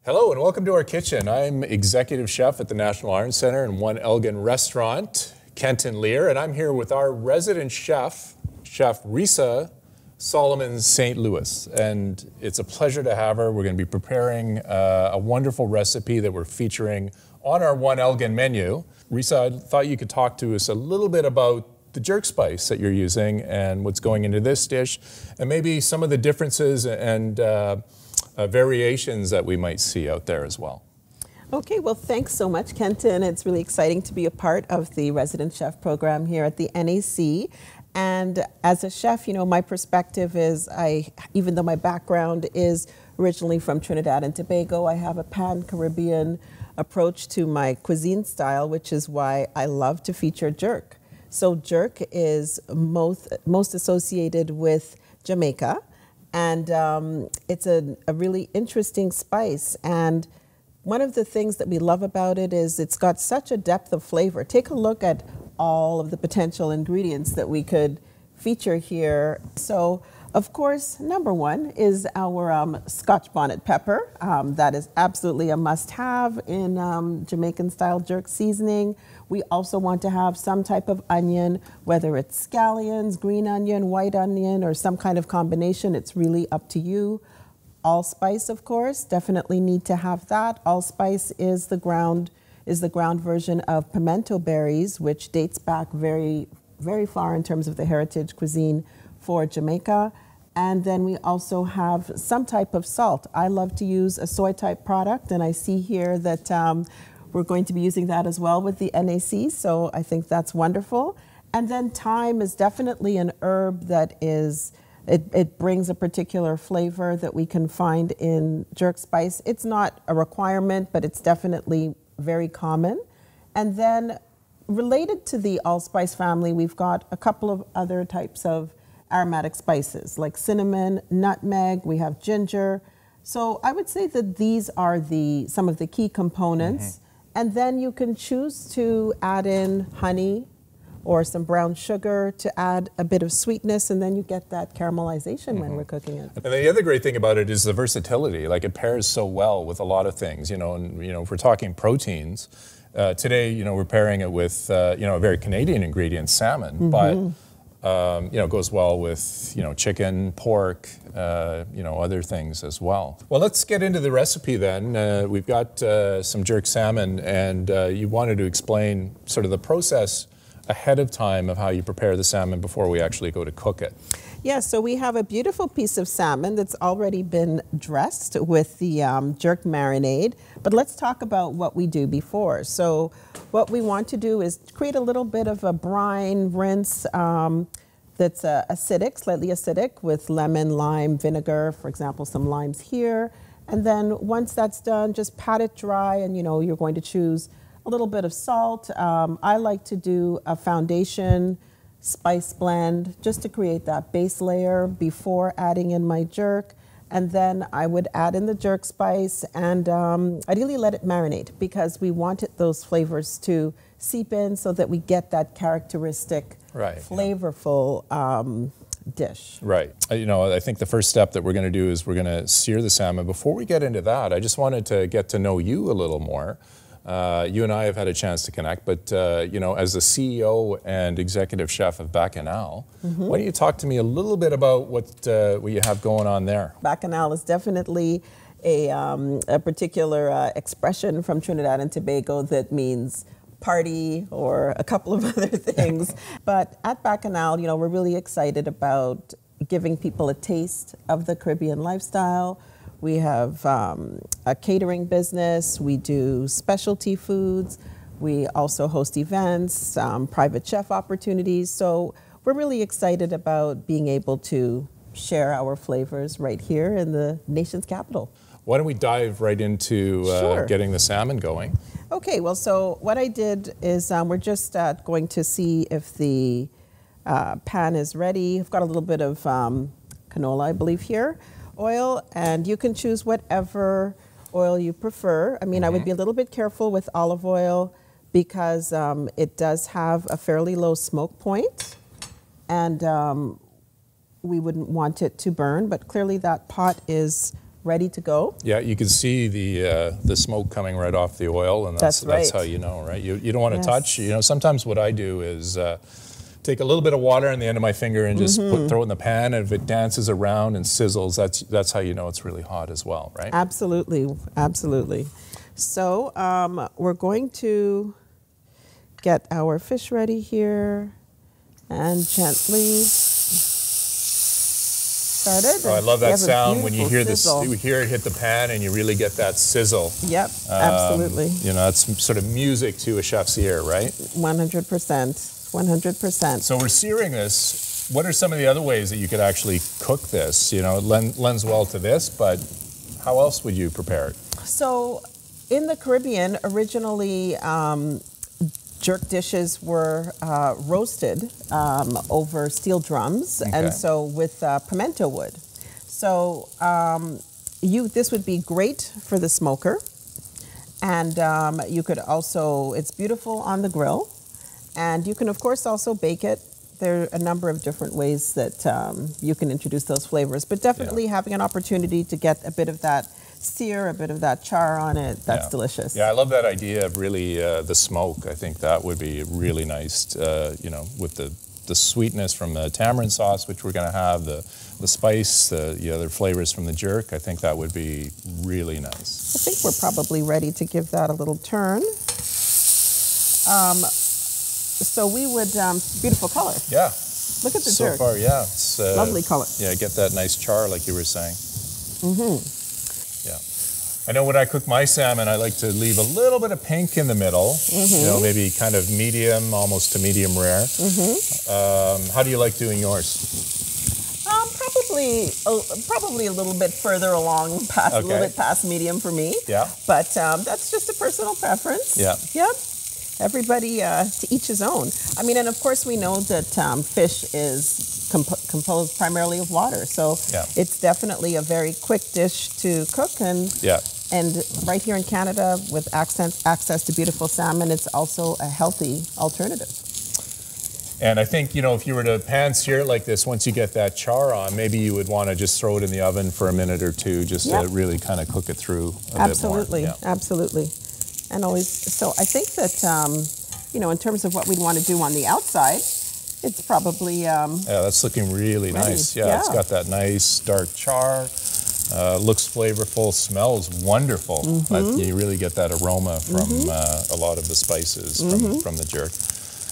Hello and welcome to our kitchen. I'm executive chef at the National Iron Centre and One Elgin Restaurant, Kenton Lear, and I'm here with our resident chef, Chef Risa Solomon St. Louis. And it's a pleasure to have her. We're going to be preparing a wonderful recipe that we're featuring on our One Elgin menu. Risa, I thought you could talk to us a little bit about the jerk spice that you're using and what's going into this dish, and maybe some of the differences and variations that we might see out there as well. Okay, well, thanks so much, Kenton. It's really exciting to be a part of the resident chef program here at the NAC. And as a chef, you know, my perspective is even though my background is originally from Trinidad and Tobago, I have a pan-Caribbean approach to my cuisine style, which is why I love to feature jerk. So jerk is most associated with Jamaica. And it's a really interesting spice. And one of the things that we love about it is it's got such a depth of flavor. Take a look at all of the potential ingredients that we could feature here. So, of course, number one is our Scotch bonnet pepper. That is absolutely a must-have in Jamaican-style jerk seasoning. We also want to have some type of onion, whether it's scallions, green onion, white onion, or some kind of combination. It's really up to you. Allspice, of course, definitely need to have that. Allspice is the ground version of pimento berries, which dates back very, very far in terms of the heritage cuisine for Jamaica. And then we also have some type of salt. I love to use a soy type product, and I see here that we're going to be using that as well with the NAC, so I think that's wonderful. And then thyme is definitely an herb that it brings a particular flavor that we can find in jerk spice. It's not a requirement, but it's definitely very common. And then related to the allspice family, we've got a couple of other types of aromatic spices like cinnamon, nutmeg, we have ginger. So I would say that these are some of the key components. Mm-hmm. And then you can choose to add in honey or some brown sugar to add a bit of sweetness, and then you get that caramelization when we're cooking it. And the other great thing about it is the versatility. Like, it pairs so well with a lot of things, you know, and, you know, if we're talking proteins, today, you know, we're pairing it with, you know, a very Canadian ingredient, salmon, but you know, goes well with, you know, chicken, pork, you know, other things as well. Well, let's get into the recipe then. We've got some jerk salmon, and you wanted to explain sort of the process ahead of time of how you prepare the salmon before we actually go to cook it. Yeah, so we have a beautiful piece of salmon that's already been dressed with the jerk marinade, but let's talk about what we do before. So what we want to do is create a little bit of a brine rinse that's acidic, slightly acidic, with lemon, lime, vinegar, for example, some limes here. And then once that's done, just pat it dry, and you know, you're going to choose a little bit of salt. I like to do a foundation spice blend just to create that base layer before adding in my jerk. And then I would add in the jerk spice and ideally let it marinate, because we wanted those flavors to seep in so that we get that characteristic, flavorful dish. Right. You know, I think the first step that we're going to do is we're going to sear the salmon. Before we get into that, I just wanted to get to know you a little more. You and I have had a chance to connect, but you know, as the CEO and executive chef of Bacchanal, why don't you talk to me a little bit about what you have going on there? Bacchanal is definitely a particular expression from Trinidad and Tobago that means party or a couple of other things. But at Bacchanal, you know, we're really excited about giving people a taste of the Caribbean lifestyle. We have a catering business, we do specialty foods, we also host events, private chef opportunities. So we're really excited about being able to share our flavors right here in the nation's capital. Why don't we dive right into getting the salmon going? Okay, well, so what I did is we're just going to see if the pan is ready. I've got a little bit of canola, I believe, here. Oil, and you can choose whatever oil you prefer. I mean, I would be a little bit careful with olive oil because it does have a fairly low smoke point, and we wouldn't want it to burn, but clearly that pot is ready to go. Yeah, you can see the smoke coming right off the oil, and That's right. that's how you know, right? You don't want to Yes. touch. You know, sometimes what I do is take a little bit of water on the end of my finger and just throw it in the pan, and if it dances around and sizzles, that's how you know it's really hot as well, right? Absolutely, absolutely. So we're going to get our fish ready here and gently started. Oh, I love We that have a sound when you beautiful hear this. sizzle. You hear it hit the pan, and you really get that sizzle. Yep, absolutely. You know, that's sort of music to a chef's ear, right? 100%. 100%. So we're searing this. What are some of the other ways that you could actually cook this? You know, it lends well to this, but how else would you prepare it? So, in the Caribbean, originally jerk dishes were roasted over steel drums, Okay. and so with pimento wood. So, this would be great for the smoker, and you could also, it's beautiful on the grill, and you can of course also bake it. There are a number of different ways that you can introduce those flavors, but definitely having an opportunity to get a bit of that sear, a bit of that char on it, that's delicious. Yeah, I love that idea of really the smoke. I think that would be really nice, you know, with the sweetness from the tamarind sauce, which we're going to have, the spice, the other flavors from the jerk. I think that would be really nice. I think we're probably ready to give that a little turn. So we would, beautiful color. Yeah. Look at the So jerk. far, yeah. It's, Lovely color. Yeah, get that nice char like you were saying. Yeah. I know when I cook my salmon, I like to leave a little bit of pink in the middle, you know, maybe kind of medium, almost to medium rare. How do you like doing yours? Probably a little bit further along, a little bit past medium for me. Yeah. But that's just a personal preference. Yeah. Yep. Everybody to each his own. I mean, and of course we know that fish is composed primarily of water, so it's definitely a very quick dish to cook. And right here in Canada, with access to beautiful salmon, it's also a healthy alternative. And I think, you know, if you were to pan sear it like this, once you get that char on, maybe you would want to just throw it in the oven for a minute or two, just to really kind of cook it through a bit more. Absolutely. And always, so I think that, you know, in terms of what we'd want to do on the outside, it's probably... yeah, that's looking really nice. Yeah, it's got that nice dark char. Looks flavorful, smells wonderful. You really get that aroma from a lot of the spices from the jerk.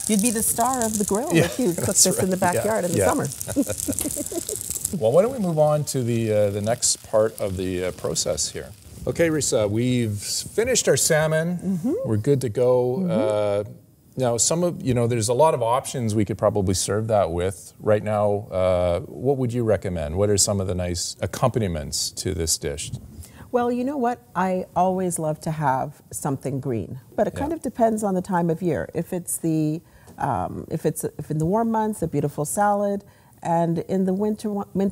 You'd be the star of the grill if you cooked this in the backyard in the summer. Well, why don't we move on to the next part of the process here? Okay, Risa, we've finished our salmon. We're good to go. Now, there's a lot of options we could probably serve that with. Right now, what would you recommend? What are some of the nice accompaniments to this dish? Well, you know what? I always love to have something green, but it kind of depends on the time of year. If it's if in the warm months, a beautiful salad, and in the winter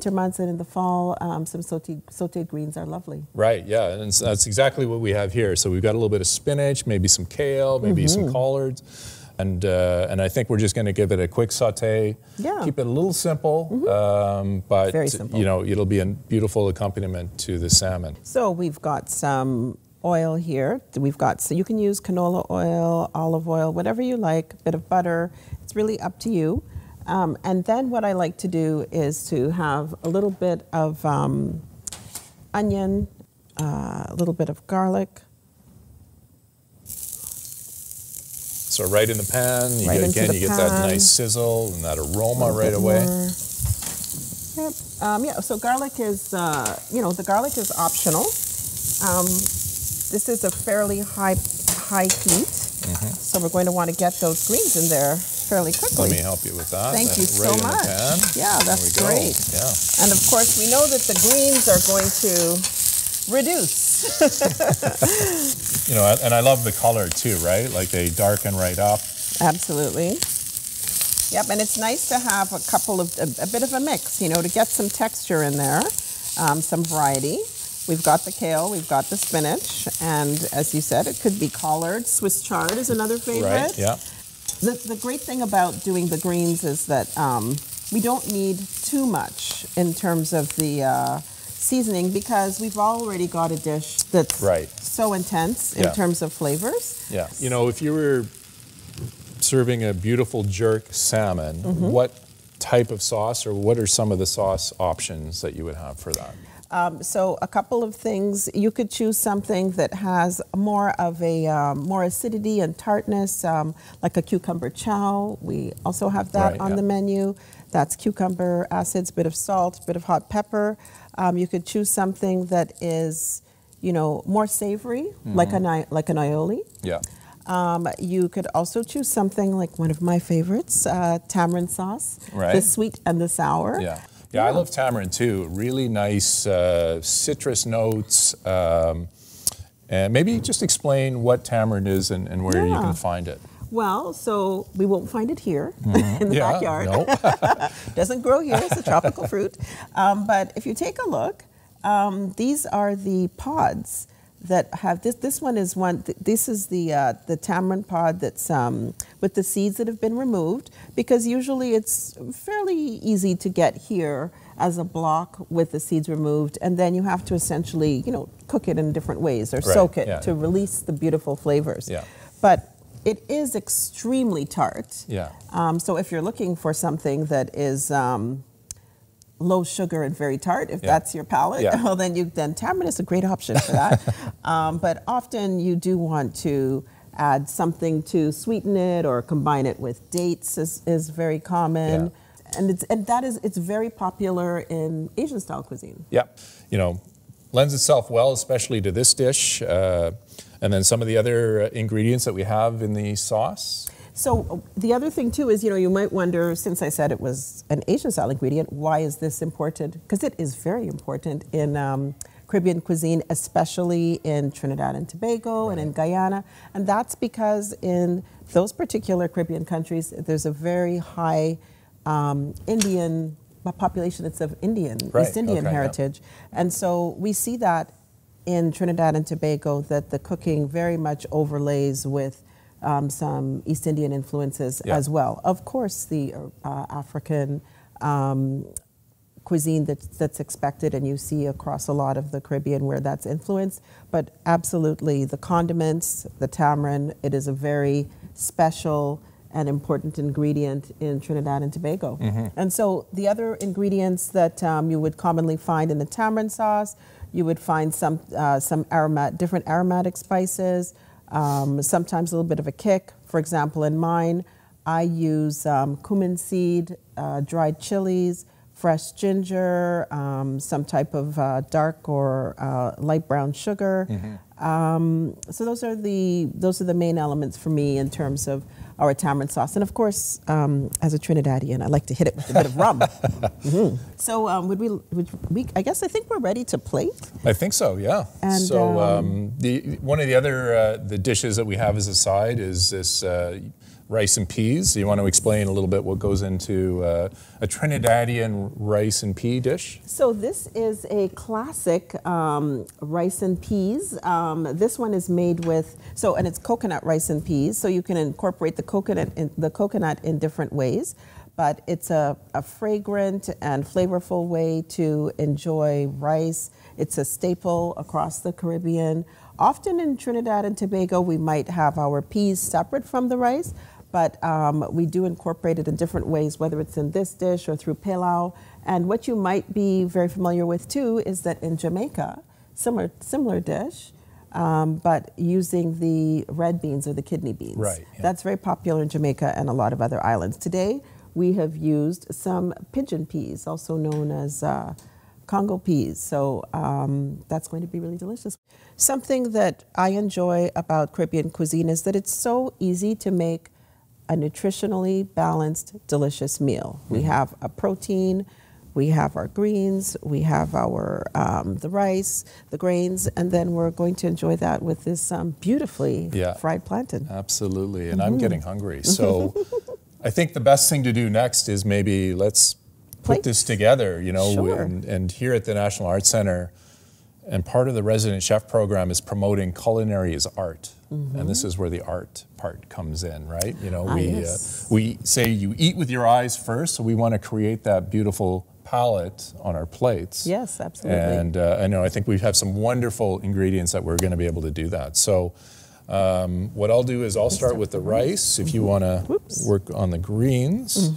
months and in the fall, some sautéed greens are lovely. Right, yeah, and that's exactly what we have here. So we've got a little bit of spinach, maybe some kale, maybe some collards, and I think we're just going to give it a quick sauté. Yeah. Keep it a little simple, but very simple. You know, it'll be a beautiful accompaniment to the salmon. So we've got some oil here. So you can use canola oil, olive oil, whatever you like, a bit of butter. It's really up to you. And then what I like to do is to have a little bit of onion, a little bit of garlic. So right in the pan, you get that nice sizzle and that aroma right away. Yep. So garlic is, the garlic is optional. This is a fairly high heat, so we're going to want to get those greens in there fairly quickly. Let me help you with that. Thank you so much. Yeah, that's great. Yeah. And of course, we know that the greens are going to reduce. You know, and I love the color too, right? Like they darken right up. Absolutely. Yep, and it's nice to have a bit of a mix, you know, to get some texture in there, some variety. We've got the kale, we've got the spinach, and as you said, it could be collard. Swiss chard is another favorite. Right, yeah. The great thing about doing the greens is that we don't need too much in terms of the seasoning because we've already got a dish that's Right. so intense in Yeah. terms of flavors. Yeah. You know, if you were serving a beautiful jerk salmon, what type of sauce or what are some of the sauce options that you would have for that? So a couple of things. You could choose something that has more of a more acidity and tartness, like a cucumber chow. We also have that Right, on yeah. the menu. That's cucumber acids, bit of salt, bit of hot pepper. You could choose something that is, you know, more savory, like an aioli. Yeah. You could also choose something like one of my favorites, tamarind sauce, Right. the sweet and the sour. Yeah. Yeah, I love tamarind too. Really nice citrus notes. And maybe just explain what tamarind is and where you Yeah. can find it. Well, so we won't find it here in the Yeah, backyard. no. Doesn't grow here. It's a tropical fruit. But if you take a look, these are the pods that have this. This one is one. This is the tamarind pod that's with the seeds that have been removed, because usually it's fairly easy to get here as a block with the seeds removed, and then you have to essentially, you know, cook it in different ways or Right, soak it yeah. to release the beautiful flavors. Yeah. But it is extremely tart. Yeah. So if you're looking for something that is low sugar and very tart, if Yeah. that's your palate, Yeah. well, then tamarind is a great option for that. But often you do want to add something to sweeten it or combine it with dates is very common. Yeah. And it's very popular in Asian style cuisine. Yeah. You know, lends itself well, especially to this dish. And then some of the other ingredients that we have in the sauce. So the other thing too is, you know, you might wonder, since I said it was an Asian style ingredient, why is this important? Because it is very important in Caribbean cuisine, especially in Trinidad and Tobago and in Guyana. And that's because in those particular Caribbean countries, there's a very high Indian population that's of East Indian Okay, heritage. And so we see that in Trinidad and Tobago, that the cooking very much overlays with some East Indian influences Yeah. as well. Of course, the African cuisine that's expected and you see across a lot of the Caribbean where that's influenced, but absolutely the condiments, the tamarind, it is a very special and important ingredient in Trinidad and Tobago. And so the other ingredients that you would commonly find in the tamarind sauce, you would find some different aromatic spices, sometimes a little bit of a kick. For example, in mine, I use cumin seed, dried chilies, fresh ginger, some type of dark or light brown sugar. So those are the main elements for me in terms of our tamarind sauce. And of course, as a Trinidadian, I like to hit it with a bit of rum. So I think we're ready to plate. I think so, yeah. And, so one of the other the dishes that we have as a side is this rice and peas. You want to explain a little bit what goes into a Trinidadian rice and pea dish? So this is a classic rice and peas. This one is made with, and it's coconut rice and peas. So you can incorporate the coconut in different ways. But it's a fragrant and flavorful way to enjoy rice. It's a staple across the Caribbean. Often in Trinidad and Tobago, we might have our peas separate from the rice, but we do incorporate it in different ways, whether it's in this dish or through pilau. And what you might be very familiar with too is that in Jamaica, similar dish, but using the red beans or the kidney beans. Right, yeah. That's very popular in Jamaica and a lot of other islands. Today, we have used some pigeon peas, also known as Congo peas. So that's going to be really delicious. Something that I enjoy about Caribbean cuisine is that it's so easy to make a nutritionally balanced, delicious meal. We have a protein, we have our greens, we have our the rice, the grains, and then we're going to enjoy that with this beautifully fried plantain. Absolutely, and I'm getting hungry. So I think the best thing to do next is maybe let's put this together, you know, Sure. and here at the National Arts Center, and part of the resident chef program is promoting culinary as art. And this is where the art part comes in, right? You know, Yes. we say you eat with your eyes first, so we want to create that beautiful palette on our plates. Yes, absolutely. And I think we have some wonderful ingredients that we're going to be able to do that. So what I'll do is I'll start with the rice if you want to work on the greens.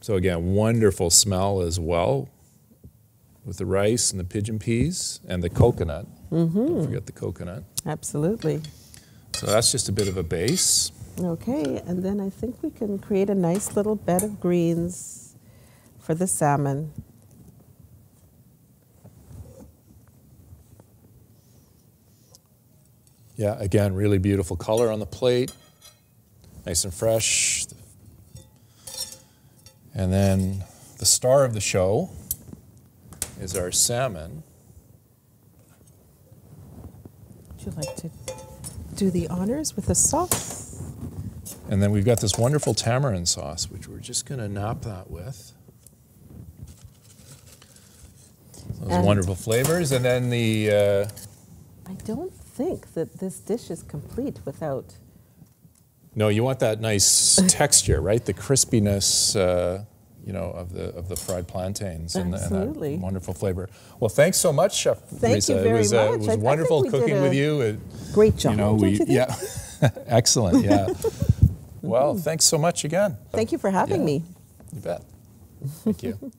So again, wonderful smell as well with the rice and the pigeon peas and the coconut. Don't forget the coconut. Absolutely. So that's just a bit of a base. Okay, and then I think we can create a nice little bed of greens for the salmon. Yeah, again, really beautiful color on the plate. Nice and fresh. And then the star of the show is our salmon. Would you like to do the honors with the sauce? And then we've got this wonderful tamarind sauce, which we're just going to nap that with. Those wonderful flavors. And then the... I don't think that this dish is complete without... No, you want that nice texture, right? The crispiness, of the fried plantains and that wonderful flavor. Well, thanks so much, Chef Thank Risa. you very much. It was wonderful cooking with you. Great job. Don't you think? Yeah, excellent. Yeah. Well, thanks so much again. Thank you for having me. You bet. Thank you.